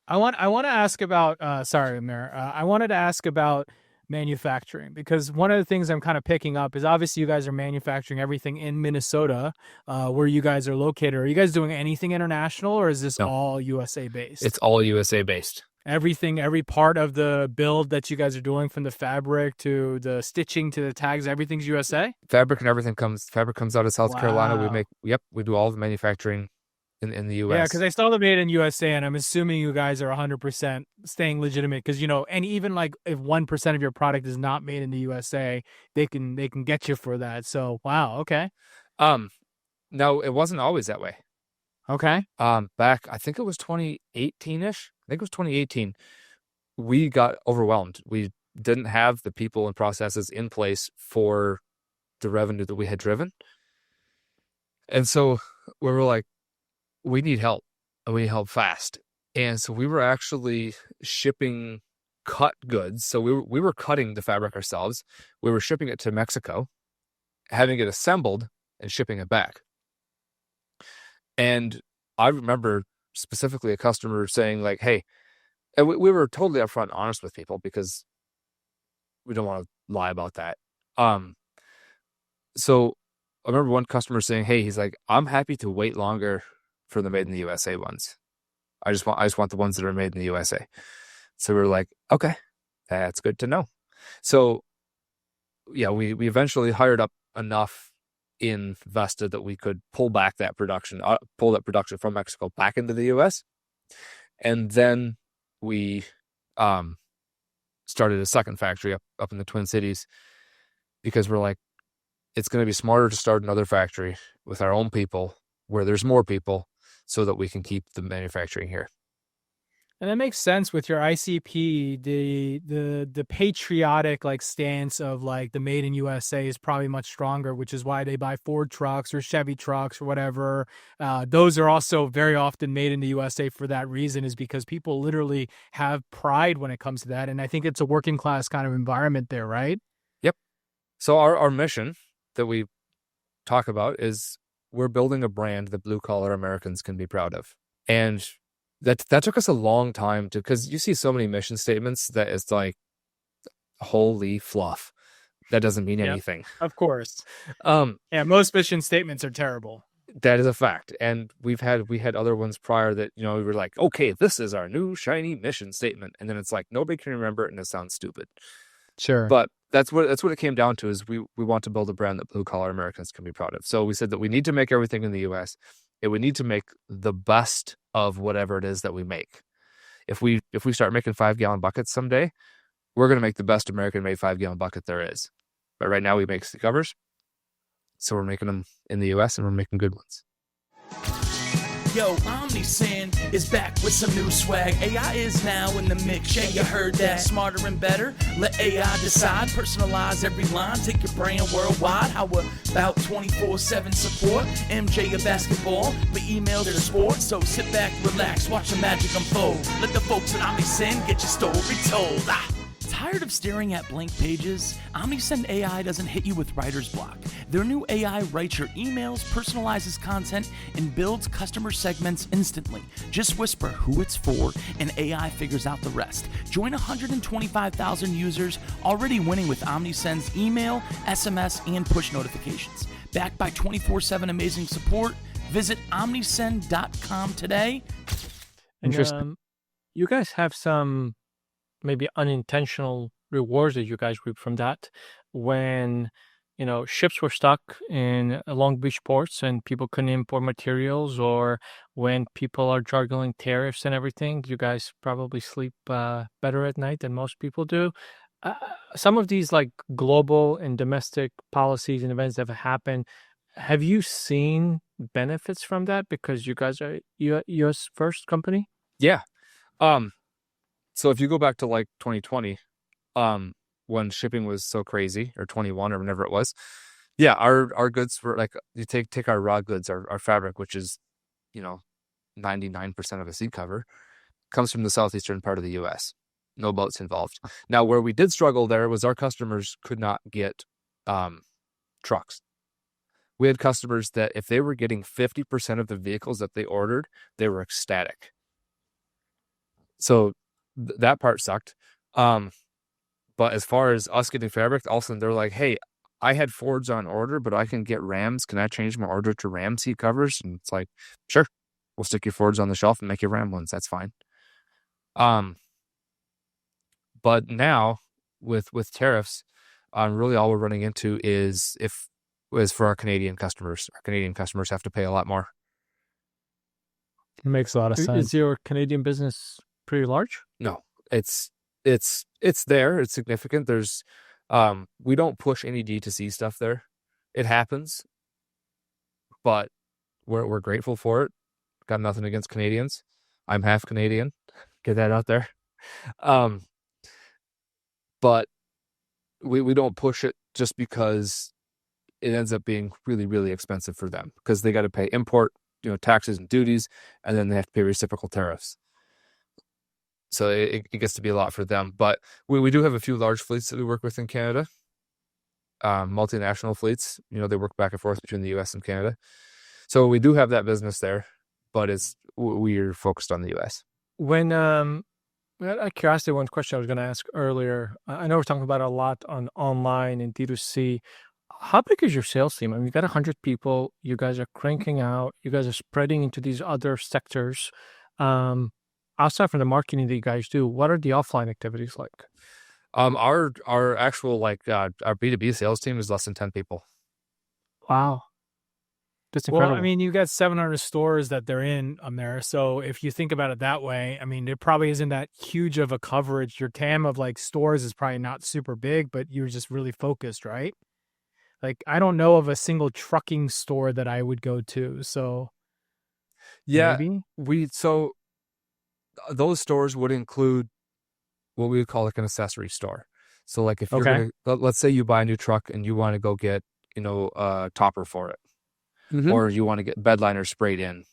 I want to ask about. Sorry, Amir. I wanted to ask about manufacturing, because one of the things I'm kind of picking up is obviously you guys are manufacturing everything in Minnesota, where you guys are located. Are you guys doing anything international, or is this all USA based? It's all USA based. Everything, every part of the build that you guys are doing, from the fabric to the stitching to the tags, everything's USA? Fabric and everything comes out of South Carolina. We do all the manufacturing in the US. Yeah, because I saw the made in USA, and I'm assuming you guys are 100% staying legitimate, because, and even like if 1% of your product is not made in the USA, they can get you for that. So, wow. Okay. No, it wasn't always that way. Okay. Back, I think it was 2018-ish. I think it was 2018. We got overwhelmed. We didn't have the people and processes in place for the revenue that we had driven. And so we were like, we need help, and we need help fast. And so we were actually shipping cut goods. So we were cutting the fabric ourselves. We were shipping it to Mexico, having it assembled, and shipping it back. And I remember specifically a customer saying like, hey, and we were totally upfront and honest with people, because we don't want to lie about that. So I remember one customer saying, hey, he's like, I'm happy to wait longer for the made in the USA ones. I just want the ones that are made in the USA. So we were like, okay, that's good to know. So yeah, we eventually hired up enough in Vesta that we could pull that production from Mexico back into the US. And then we started a second factory up in the Twin Cities, because we're like, it's going to be smarter to start another factory with our own people where there's more people, so that we can keep the manufacturing here. And that makes sense with your ICP. The patriotic like stance of like the made in USA is probably much stronger, which is why they buy Ford trucks or Chevy trucks or whatever. Those are also very often made in the USA for that reason, is because people literally have pride when it comes to that. And I think it's a working class kind of environment there, right? Yep. So our mission that we talk about is we're building a brand that blue collar Americans can be proud of. And that took us a long time because you see so many mission statements that it's like, holy fluff. that doesn't mean Yep. anything. Of course. Um, Yeah, most mission statements are terrible. that is a fact. And we had other ones prior that, you know, we were like, okay, this is our new shiny mission statement. And then it's like, nobody can remember it and it sounds stupid. Sure. But that's what it came down to, is we want to build a brand that blue collar Americans can be proud of. So we said that we need to make everything in the US, and we need to make the best of whatever it is that we make. If we start making 5-gallon buckets someday, we're going to make the best American made 5-gallon bucket there is. But right now we make seat covers. So we're making them in the US, and we're making good ones. Yo, OmniSend is back with some new swag. AI is now in the mix. Yeah, you heard that. Smarter and better. Let AI decide. Personalize every line. Take your brand worldwide. How about 24/7 support? MJ of basketball, but email to sports. So sit back, relax, watch the magic unfold. Let the folks at OmniSend get your story told. Tired of staring at blank pages? OmniSend AI doesn't hit you with writer's block. Their new AI writes your emails, personalizes content, and builds customer segments instantly. Just whisper who it's for, and AI figures out the rest. Join 125,000 users already winning with OmniSend's email, SMS, and push notifications. Backed by 24/7 amazing support. Visit omnisend.com today. And, you guys have some maybe unintentional rewards that you guys reap from that when, you know, ships were stuck in Long Beach ports and people couldn't import materials, or when people are juggling tariffs and everything. You guys probably sleep better at night than most people do. Some of these like global and domestic policies and events that have happened, have you seen benefits from that because you guys are a US first company? Yeah. So if you go back to like 2020, when shipping was so crazy, or 21 or whenever it was, yeah, our goods were like, you take our raw goods, our fabric, which is, you know, 99% of a seat cover, comes from the southeastern part of the US. No boats involved. Now, where we did struggle there was our customers could not get trucks. We had customers that if they were getting 50% of the vehicles that they ordered, they were ecstatic. So that part sucked. But as far as us getting fabric, all of a sudden they're like, hey, I had Fords on order, but I can get Rams. Can I change my order to Ram seat covers? And it's like, sure, we'll stick your Fords on the shelf and make your Ram ones. That's fine. But now with tariffs, really all we're running into is for our Canadian customers. Our Canadian customers have to pay a lot more. It makes a lot of sense. Is your Canadian business pretty large? No, it's there. It's significant. There's, we don't push any D2C stuff there. It happens, but we're grateful for it. Got nothing against Canadians. I'm half Canadian. Get that out there. But we don't push it just because it ends up being really, really expensive for them, because they got to pay import, taxes and duties, and then they have to pay reciprocal tariffs. So it gets to be a lot for them. But we do have a few large fleets that we work with in Canada, multinational fleets. They work back and forth between the U.S. and Canada. So we do have that business there, but we're focused on the U.S. When out of curiosity, one question I was going to ask earlier. I know we're talking about it a lot on online and D2C. How big is your sales team? I mean, you got 100 people. You guys are cranking out. You guys are spreading into these other sectors. Outside from the marketing that you guys do, what are the offline activities like? Our actual our B2B sales team is less than 10 people. Wow. That's incredible. Well, I mean, you got 700 stores that they're in there. So if you think about it that way, I mean, it probably isn't that huge of a coverage. Your TAM of stores is probably not super big, but you're just really focused, right? I don't know of a single trucking store that I would go to. So yeah, maybe? Those stores would include what we would call an accessory store. So if you're going to, let's say you buy a new truck and you want to go get, a topper for it. Mm-hmm. Or you want to get bed liners sprayed in,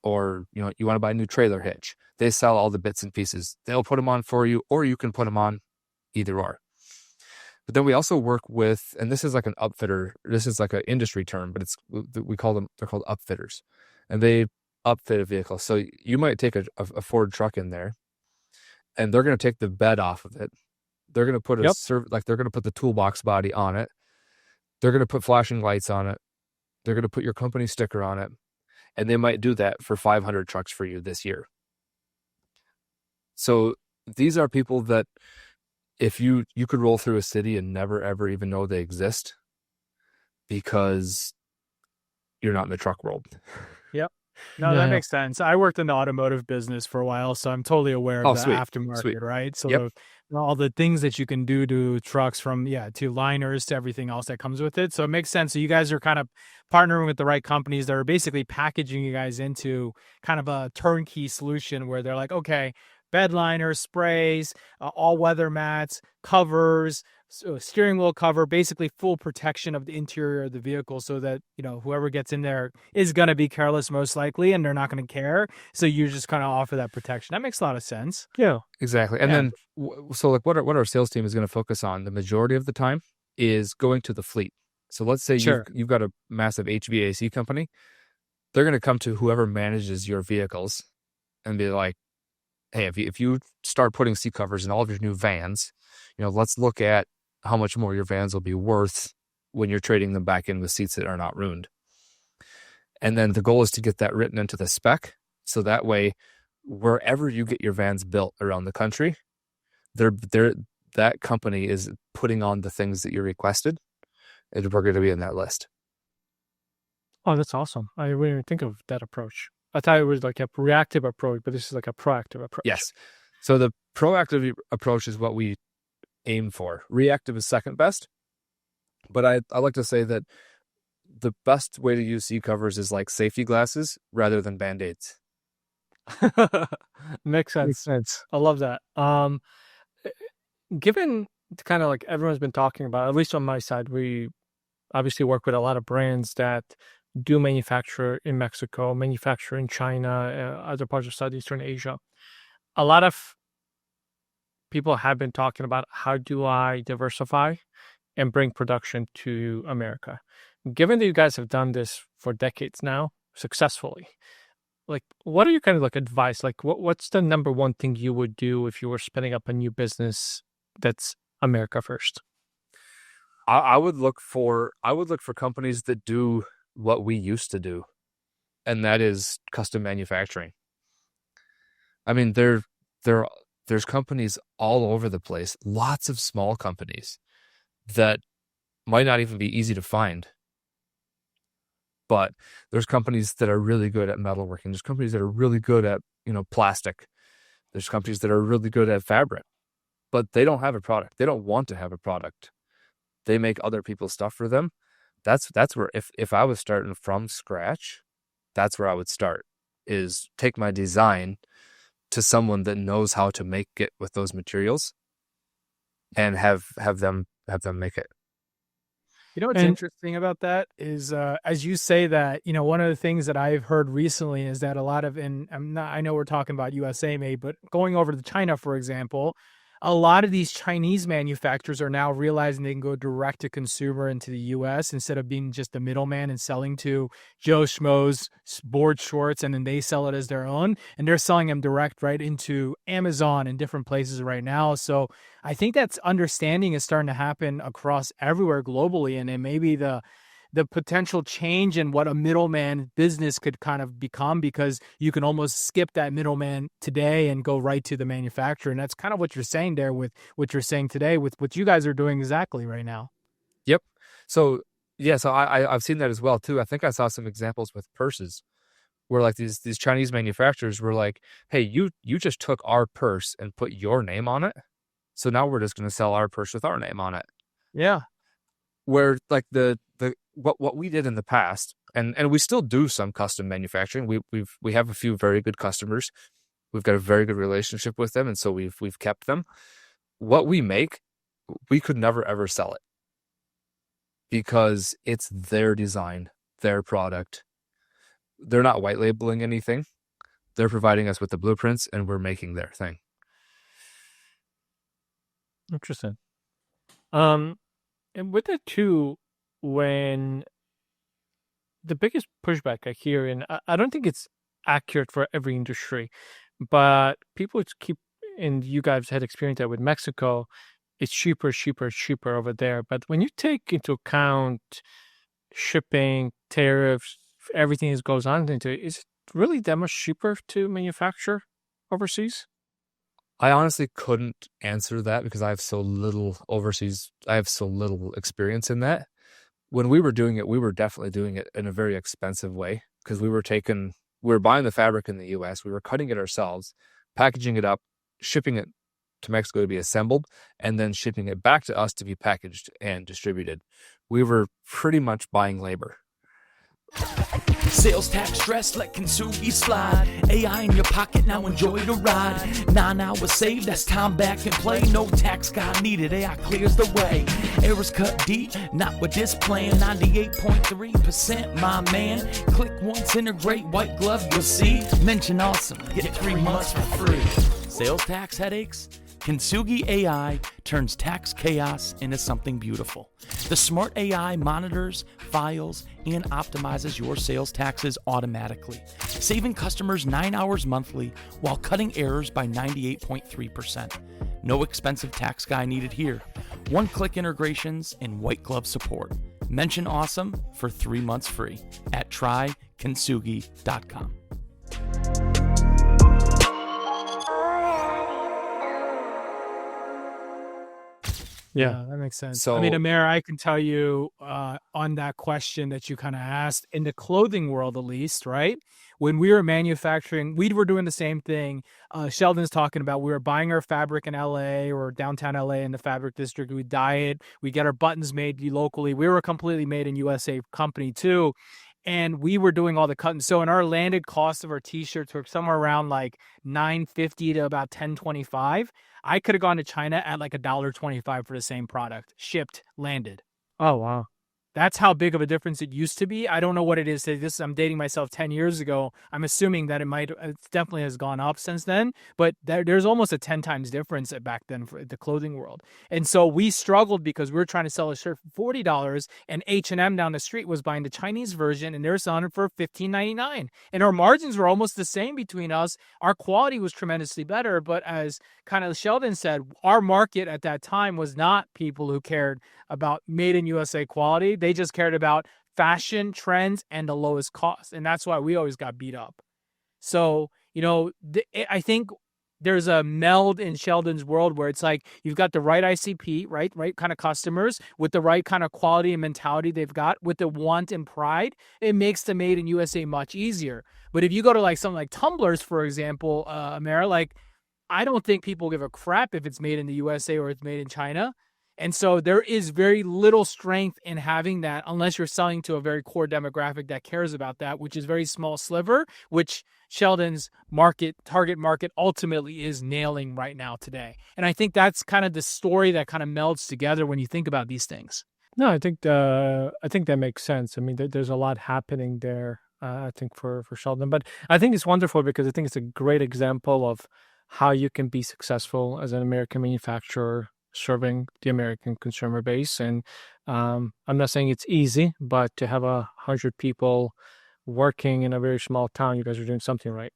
or you want to buy a new trailer hitch. They sell all the bits and pieces. They'll put them on for you, or you can put them on, either or. But then we also work with, and this is like an upfitter. This is like an industry term, but they're called upfitters, and they upfit a vehicle. So you might take a Ford truck in there, and they're going to take the bed off of it. They're going to put Yep. they're going to put the toolbox body on it. They're going to put flashing lights on it. They're going to put your company sticker on it. And they might do that for 500 trucks for you this year. So these are people that if you could roll through a city and never, ever even know they exist because you're not in the truck world. Yep. No, that makes sense. I worked in the automotive business for a while, so I'm totally aware of the aftermarket, right? So all the things that you can do to trucks from, to liners to everything else that comes with it. So it makes sense. So you guys are kind of partnering with the right companies that are basically packaging you guys into kind of a turnkey solution where they're like, okay, bed liners, sprays, all weather mats, covers, steering wheel cover, basically full protection of the interior of the vehicle so that, whoever gets in there is going to be careless most likely and they're not going to care. So you just kind of offer that protection. That makes a lot of sense. Yeah, exactly. And then, so like what our sales team is going to focus on the majority of the time is going to the fleet. So let's say you've got a massive HVAC company. They're going to come to whoever manages your vehicles and be like, hey, if you start putting seat covers in all of your new vans, let's look at how much more your vans will be worth when you're trading them back in with seats that are not ruined. And then the goal is to get that written into the spec. So that way, wherever you get your vans built around the country, that company is putting on the things that you requested, and we're going to be in that list. Oh, that's awesome. I didn't even think of that approach. I thought it was like a reactive approach, but this is like a proactive approach. Yes. So the proactive approach is what we aim for. Reactive is second best. But I like to say that the best way to use seat covers is like safety glasses rather than Band-Aids. Makes sense. I love that. Given kind of like everyone's been talking about, at least on my side, we obviously work with a lot of brands that do manufacture in Mexico, manufacture in China, other parts of Southeastern Asia. A lot of people have been talking about how do I diversify and bring production to America. Given that you guys have done this for decades now successfully, like what are your kind of like advice? Like what's the number one thing you would do if you were spinning up a new business that's America first? I would look for companies that do what we used to do, and that is custom manufacturing. I mean, there's companies all over the place, lots of small companies that might not even be easy to find. But there's companies that are really good at metalworking. There's companies that are really good at, plastic. There's companies that are really good at fabric, but they don't have a product. They don't want to have a product. They make other people's stuff for them. That's where if I was starting from scratch, that's where I would start, is take my design to someone that knows how to make it with those materials and have them make it. What's interesting about that is, as you say that, one of the things that I've heard recently is that a lot of, I know we're talking about USA made, but going over to China, for example, a lot of these Chinese manufacturers are now realizing they can go direct to consumer into the US instead of being just a middleman and selling to Joe Schmo's board shorts and then they sell it as their own. And they're selling them direct right into Amazon and different places right now. So I think that's understanding is starting to happen across everywhere globally. And then maybe the potential change in what a middleman business could kind of become, because you can almost skip that middleman today and go right to the manufacturer. And that's kind of what you're saying there with what you're saying today with what you guys are doing exactly right now. Yep. So I've seen that as well too. I think I saw some examples with purses where like these Chinese manufacturers were like, hey, you just took our purse and put your name on it. So now we're just going to sell our purse with our name on it. Yeah. Where like what we did in the past, and we still do some custom manufacturing. We have a few very good customers. We've got a very good relationship with them, and so we've kept them. What we make, we could never ever sell it because it's their design, their product. They're not white labeling anything. They're providing us with the blueprints, and we're making their thing. Interesting. And with it too, when the biggest pushback I hear, and I don't think it's accurate for every industry, but people keep, and you guys had experienced that with Mexico, it's cheaper over there. But when you take into account shipping, tariffs, everything that goes on into it, is it really that much cheaper to manufacture overseas? I honestly couldn't answer that because I have so little experience in that. When we were doing it, we were definitely doing it in a very expensive way because we were buying the fabric in the US, we were cutting it ourselves, packaging it up, shipping it to Mexico to be assembled, and then shipping it back to us to be packaged and distributed. We were pretty much buying labor. Sales tax stress, let Kintsugi slide. AI in your pocket, now enjoy the ride. 9 hours saved, that's time back in play. No tax guy needed, AI clears the way. Errors cut deep, not with this plan. 98.3%, my man. Click once, integrate, white glove, you'll see. Mention awesome, get 3 months for free. Sales tax headaches? Kintsugi AI turns tax chaos into something beautiful. The smart AI monitors, files, and optimizes your sales taxes automatically, saving customers 9 hours monthly while cutting errors by 98.3%. No expensive tax guy needed here. One-click integrations and white glove support. Mention awesome for 3 months free at trykintsugi.com. Yeah, that makes sense. So- I mean, Amir, I can tell you on that question that you kind of asked, in the clothing world at least, right? When we were manufacturing, we were doing the same thing. Sheldon's talking about we were buying our fabric in LA or downtown LA in the fabric district. We dye it. We get our buttons made locally. We were a completely made in USA company too. And we were doing all the cut and sew, and our landed cost of our t-shirts were somewhere around like $9.50 to about $10.25. I could have gone to China at like $1.25 for the same product, shipped, landed. Oh, wow. That's how big of a difference it used to be. I don't know what it is. I'm dating myself 10 years ago. I'm assuming that it definitely has gone up since then, but there's almost a 10 times difference back then for the clothing world. And so we struggled because we were trying to sell a shirt for $40, and H&M down the street was buying the Chinese version, and they're selling it for $15.99. And our margins were almost the same between us. Our quality was tremendously better, but as kind of Sheldon said, our market at that time was not people who cared about made in USA quality. They just cared about fashion trends and the lowest cost. And that's why we always got beat up. So, I think there's a meld in Sheldon's world where it's like you've got the right ICP, right kind of customers with the right kind of quality and mentality they've got with the want and pride. It makes the made in USA much easier. But if you go to like something like Tumblr's, for example, Amara, like I don't think people give a crap if it's made in the USA or it's made in China. And so there is very little strength in having that unless you're selling to a very core demographic that cares about that, which is very small sliver, which Sheldon's target market ultimately is nailing right now today. And I think that's kind of the story that kind of melds together when you think about these things. No, I think that makes sense. I mean, there's a lot happening there, I think, for Sheldon. But I think it's wonderful because I think it's a great example of how you can be successful as an American manufacturer serving the American consumer base. And I'm not saying it's easy, but to have 100 people working in a very small town, you guys are doing something right.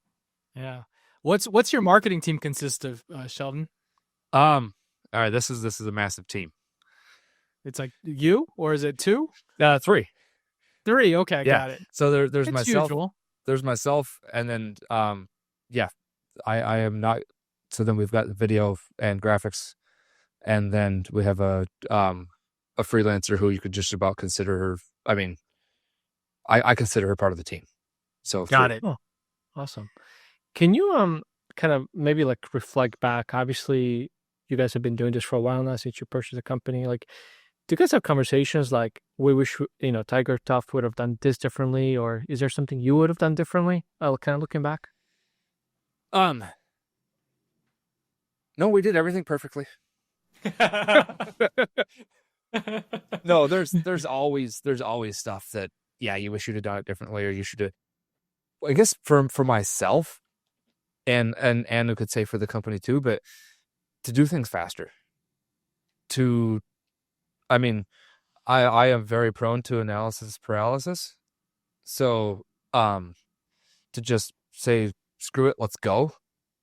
Yeah. What's your marketing team consist of, Sheldon? All right, this is a massive team. It's like you, or is it 2? 3. 3. Okay, Yeah. got it. So there's It's myself. usual. There's myself, and then I am not. So then we've got video and graphics, and then we have a freelancer who you could just about consider her. I mean, I consider her part of the team. So Got it. Oh, awesome. Can you kind of maybe like reflect back? Obviously, you guys have been doing this for a while now since you purchased the company. Like, do you guys have conversations like, we wish TigerTough would have done this differently, or is there something you would have done differently? Kind of looking back. No, we did everything perfectly. No, there's always stuff that you wish you'd have done it differently, or you should have. I guess for myself, and who could say for the company too, but to do things faster. I am very prone to analysis paralysis, so to just say screw it, let's go,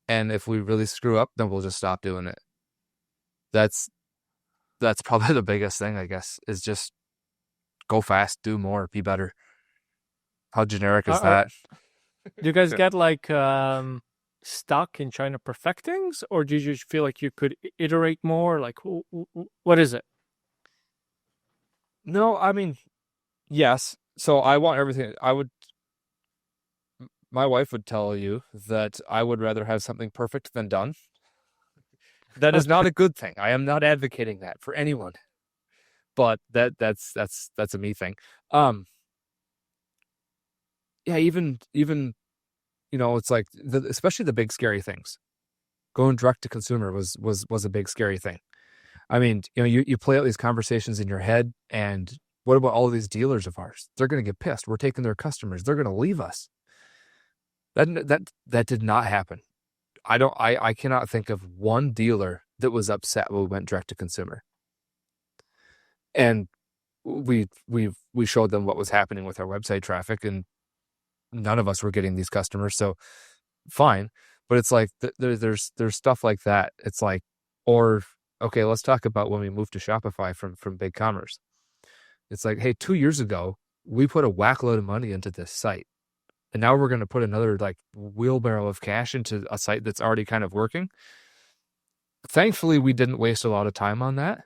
and if we really screw up, then we'll just stop doing it. That's that's probably the biggest thing, I guess, is just go fast, do more, be better. How generic is that? Do you guys get like stuck in trying to perfect things, or do you just feel like you could iterate more? Like, what is it? No, I mean, yes. So I want everything. My wife would tell you that I would rather have something perfect than done. That is not a good thing. I am not advocating that for anyone. But that's a me thing. Yeah, even it's like especially the big scary things. Going direct to consumer was a big scary thing. I mean, you play out these conversations in your head, and what about all of these dealers of ours? They're going to get pissed. We're taking their customers. They're going to leave us. That did not happen. I cannot think of one dealer that was upset when we went direct to consumer. And we showed them what was happening with our website traffic, and none of us were getting these customers. So fine. But it's like, there's stuff like that. It's like, or, okay, let's talk about when we moved to Shopify from BigCommerce. It's like, hey, 2 years ago, we put a whack load of money into this site. And now we're going to put another like wheelbarrow of cash into a site that's already kind of working. Thankfully, we didn't waste a lot of time on that.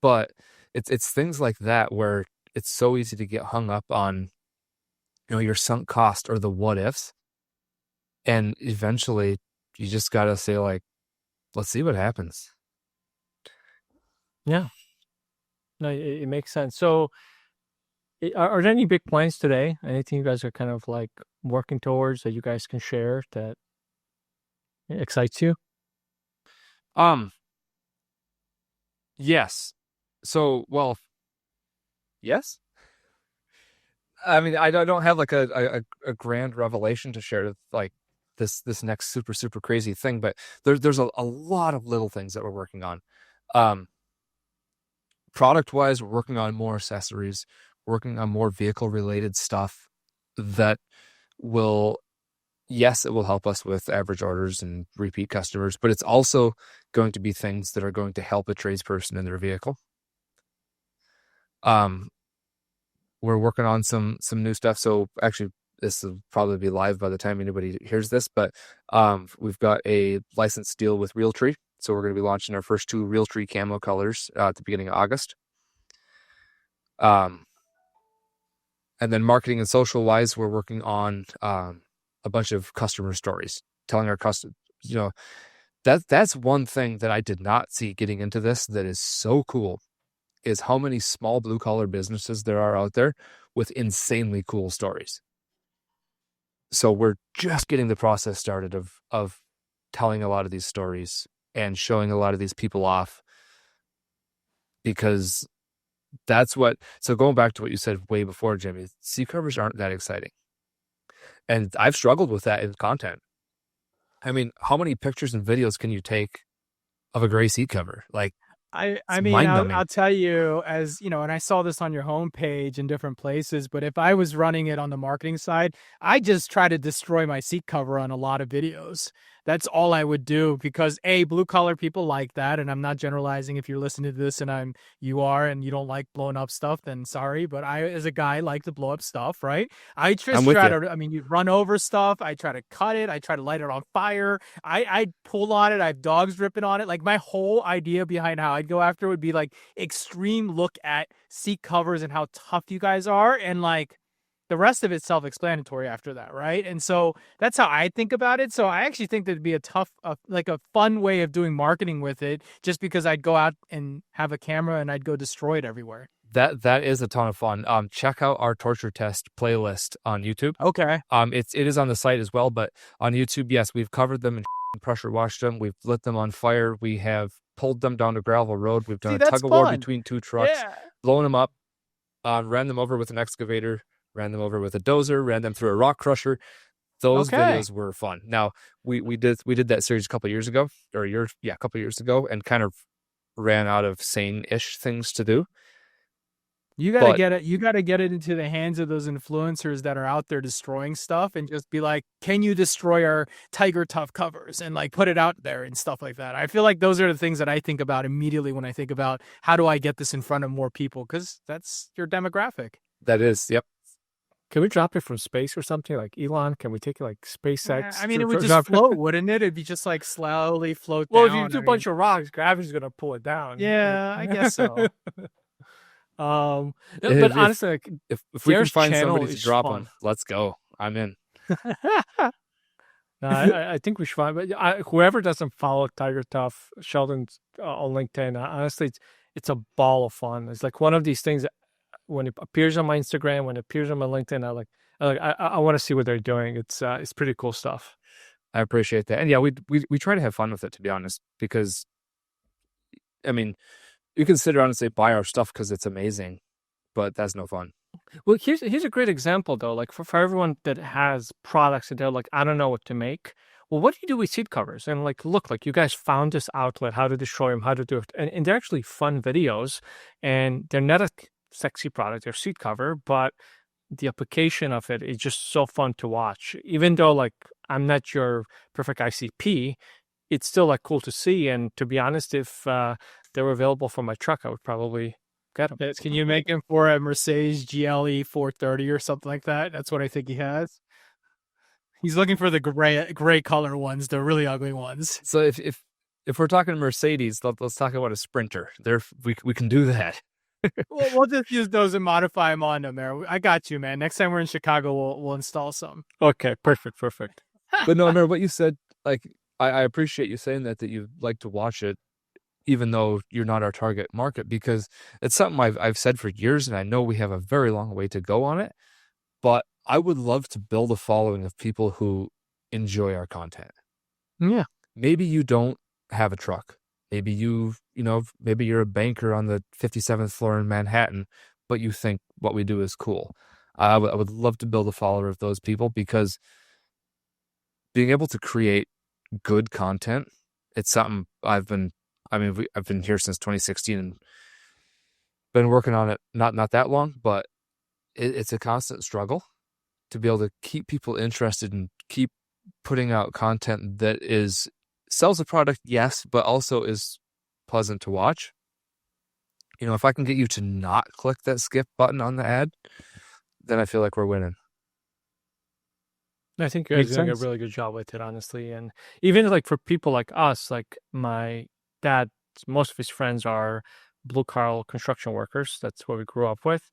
But it's things like that where it's so easy to get hung up on, your sunk cost or the what ifs. And eventually you just got to say, like, let's see what happens. Yeah. No, it makes sense. So are there any big plans today? Anything you guys are kind of like working towards that you guys can share that excites you? Yes. So, well, yes. I mean, I don't have like a grand revelation to share, like this next super, super crazy thing, but there's a lot of little things that we're working on. Product wise, we're working on more accessories, working on more vehicle related stuff that will, yes, it will help us with average orders and repeat customers, but it's also going to be things that are going to help a tradesperson in their vehicle. We're working on some new stuff. So actually, this will probably be live by the time anybody hears this, but we've got a licensed deal with Realtree. So we're going to be launching our first 2 Realtree camo colors at the beginning of August. And then marketing and social wise, we're working on a bunch of customer stories, telling our customers, that's one thing that I did not see getting into this that is so cool, is how many small blue collar businesses there are out there with insanely cool stories. So we're just getting the process started of telling a lot of these stories and showing a lot of these people off, because so going back to what you said way before, Jimmy, seat covers aren't that exciting. And I've struggled with that in content. I mean, how many pictures and videos can you take of a gray seat cover? Like, I mean, I'll tell you, as you know, and I saw this on your homepage in different places, but if I was running it on the marketing side, I just try to destroy my seat cover on a lot of videos. That's all I would do, because blue collar people like that. And I'm not generalizing. If you're listening to this and you are, and you don't like blowing up stuff, then sorry. But I, as a guy, like to blow up stuff, right? I just try to, you run over stuff. I try to cut it. I try to light it on fire. I pull on it. I have dogs dripping on it. Like, my whole idea behind how I'd go after would be like extreme look at seat covers and how tough you guys are. And like, the rest of it's self-explanatory after that, right? And so that's how I think about it. So I actually think that'd be a fun way of doing marketing with it, just because I'd go out and have a camera and I'd go destroy it everywhere. That is a ton of fun. Check out our torture test playlist on YouTube. Okay. It is on the site as well, but on YouTube, yes, we've covered them and pressure washed them. We've lit them on fire. We have pulled them down a gravel road. We've done a tug of war between 2 trucks, blown them up, ran them over with an excavator, ran them over with a dozer, ran them through a rock crusher. Those videos were fun. Now, we did that series a couple of years ago, and kind of ran out of sane-ish things to do. You gotta But get it. You gotta get it into the hands of those influencers that are out there destroying stuff, and just be like, "Can you destroy our TigerTough covers?" and like put it out there and stuff like that. I feel like those are the things that I think about immediately when I think about how do I get this in front of more people, because that's your demographic. that is, yep. Can we drop it from space or something? Like Elon, can we take it like SpaceX? Yeah, I mean, it would drop just float, wouldn't it? It'd be just like slowly float Well, down. if you do a bunch of rocks, gravity's gonna pull it down. Yeah, I guess so. But If- honestly, like, If we can Their find channel somebody to is drop fun. them, let's go. I'm in. no, I think we should find. But whoever doesn't follow TigerTough, Sheldon's on LinkedIn, honestly, it's a ball of fun. It's like one of these things that when it appears on my Instagram, when it appears on my LinkedIn, I want to see what they're doing. It's pretty cool stuff. I appreciate that. And yeah, we try to have fun with it, to be honest, because I mean, you can sit around and say buy our stuff because it's amazing, but that's no fun. Well, here's a great example though. Like for everyone that has products and they're like, I don't know what to make. Well, what do you do with seed covers? And like, look, like you guys found this outlet, how to destroy them, how to do it, and they're actually fun videos, and they're not a sexy product, they're seed cover, but the application of it is just so fun to watch. Even though like I'm not your perfect ICP, it's still like cool to see. And to be honest, if they were available for my truck, I would probably get them. Can you make him for a Mercedes GLE 430 or something like that? That's what I think he has. He's looking for the gray color ones, the really ugly ones. So if we're talking Mercedes, let's talk about a Sprinter. We can do that. Well, we'll just use those and modify them on them there. I got you, man. Next time we're in Chicago, we'll install some. Okay, perfect. But no, I remember what you said. Like, I appreciate you saying that you like to watch it, even though you're not our target market, because it's something I've said for years, and I know we have a very long way to go on it. But I would love to build a following of people who enjoy our content. Yeah. Maybe you don't have a truck. Maybe maybe you're a banker on the 57th floor in Manhattan, but you think what we do is cool. I would love to build a follower of those people, because being able to create good content, it's something I've been here since 2016 and been working on it not that long, but it's a constant struggle to be able to keep people interested and keep putting out content that sells a product, yes, but also is pleasant to watch. If I can get you to not click that skip button on the ad, then I feel like we're winning. I think you're doing a really good job with it, honestly. And even like for people like us, like my dad, most of his friends are blue collar construction workers. That's what we grew up with.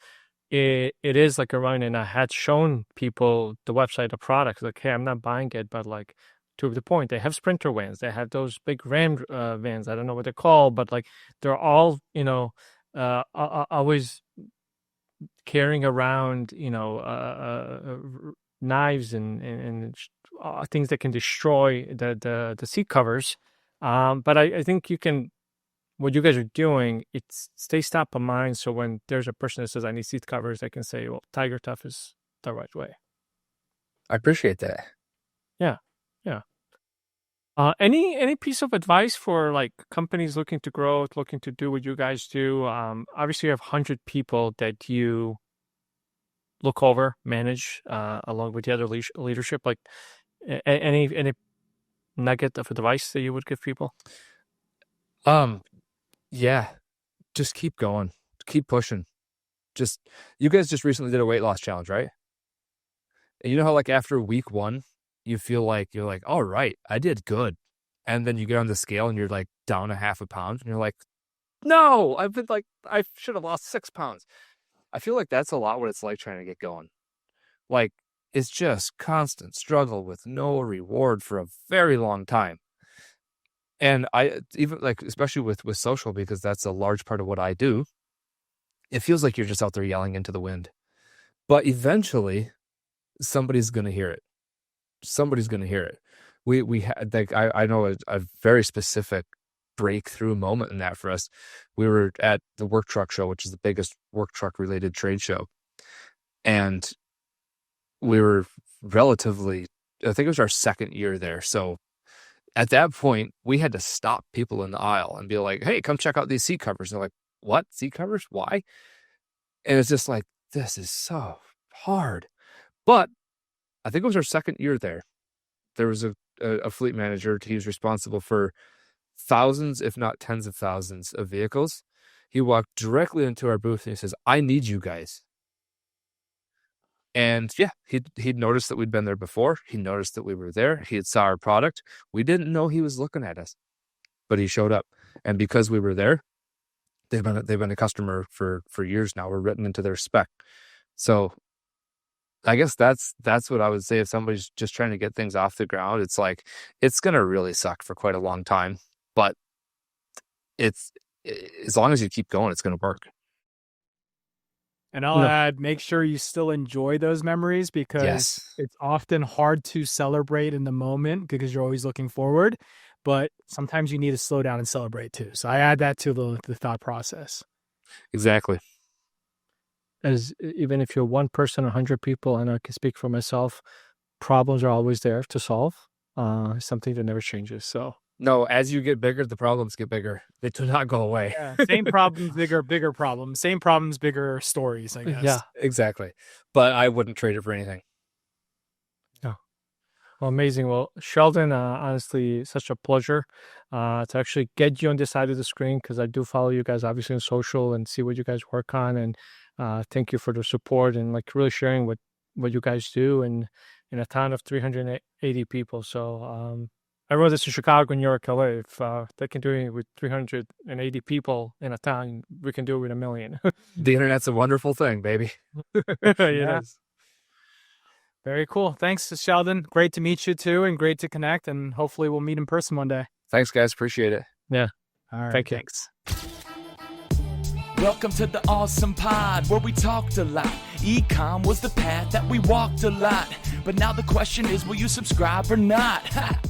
It is like around, and I had shown people the website of products. Like, hey, I'm not buying it, but like to the point, they have Sprinter vans, they have those big Ram vans. I don't know what they're called, but like they're all always carrying around knives and things that can destroy the seat covers. But I think what you guys are doing, it stays top of mind. So when there's a person that says I need seat covers, I can say, well, TigerTough is the right way. I appreciate that. Yeah. Any piece of advice for like companies looking to grow, looking to do what you guys do? Obviously you have 100 people that you look over, manage, along with the other leadership. Like any nugget of advice that you would give people? Yeah, just keep going, keep pushing. You guys just recently did a weight loss challenge, right? And you know how like after week 1, you feel like you're like, all right, I did good. And then you get on the scale and you're like down a half a pound and you're like, no, I should have lost 6 pounds. I feel like that's a lot what it's like trying to get going. Like it's just constant struggle with no reward for a very long time. And I even like, especially with social, because that's a large part of what I do, it feels like you're just out there yelling into the wind. But eventually somebody's going to hear it. We had like, I know a very specific breakthrough moment in that for us. We were at the Work Truck Show, which is the biggest work truck related trade show. And we were I think it was our second year there. So at that point, we had to stop people in the aisle and be like, hey, come check out these seat covers. And they're like, what? Seat covers? Why? And it's just like, this is so hard. But I think it was our second year there. There was a fleet manager. He was responsible for thousands, if not tens of thousands of vehicles. He walked directly into our booth and he says, I need you guys. And yeah, he'd noticed that we'd been there before. He noticed that we were there. He had saw our product. We didn't know he was looking at us, but he showed up. And because we were there, they've been a customer for years now. We're written into their spec. So I guess that's what I would say. If somebody's just trying to get things off the ground, it's like, it's going to really suck for quite a long time, but it's, as long as you keep going, it's going to work. And I'll add, make sure you still enjoy those memories, because it's often hard to celebrate in the moment because you're always looking forward, but sometimes you need to slow down and celebrate too. So I add that to the thought process. Exactly. As even if you're one person, 100 people, and I can speak for myself, problems are always there to solve. Something that never changes. So no, as you get bigger, the problems get bigger. They do not go away. Yeah, same problems, bigger problems. Same problems, bigger stories, I guess. Yeah, exactly. But I wouldn't trade it for anything. No. Well, amazing. Well, Sheldon, honestly, such a pleasure to actually get you on this side of the screen, because I do follow you guys obviously on social and see what you guys work on. And thank you for the support and like really sharing what you guys do in a town of 380 people. So everyone that's in Chicago, New York, LA, if they can do it with 380 people in a town, we can do it with 1 million. The internet's a wonderful thing, baby. Yeah. Very cool. Thanks, Sheldon. Great to meet you too, and great to connect. And hopefully we'll meet in person one day. Thanks, guys. Appreciate it. Yeah. All right. Thank you. Thanks. Welcome to the ASOM Pod, where we talked a lot. E-com was the path that we walked a lot. But now the question is, will you subscribe or not? Ha!